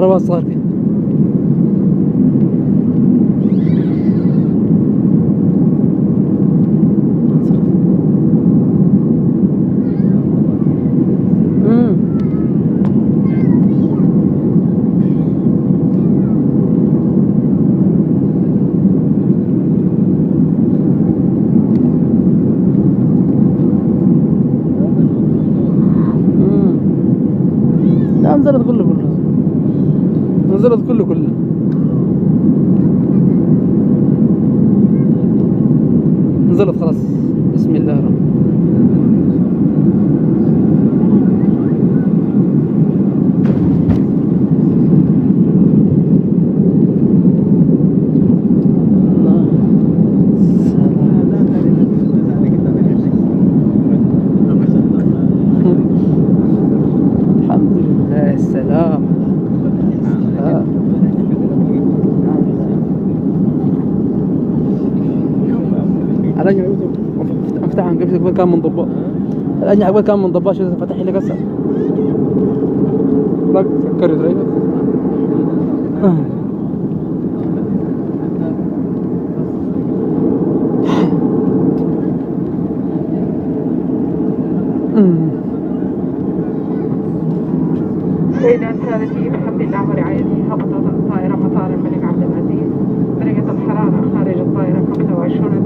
عربات صغار فيه. لا نزلت كله نزلت كله نزلت خلاص. بسم الله الرحمن الحمد لله السلام. الأجنحة افتحها قبل كان من ضباط. الأجنحة قبل كان من ضباط شو فتح لي قصة. لا سكرت رأيك. سيدات سادتي بحمد الله ورعايته هبطت طائرة مطار الملك عبد العزيز. درجة الحرارة خارج الطائرة 25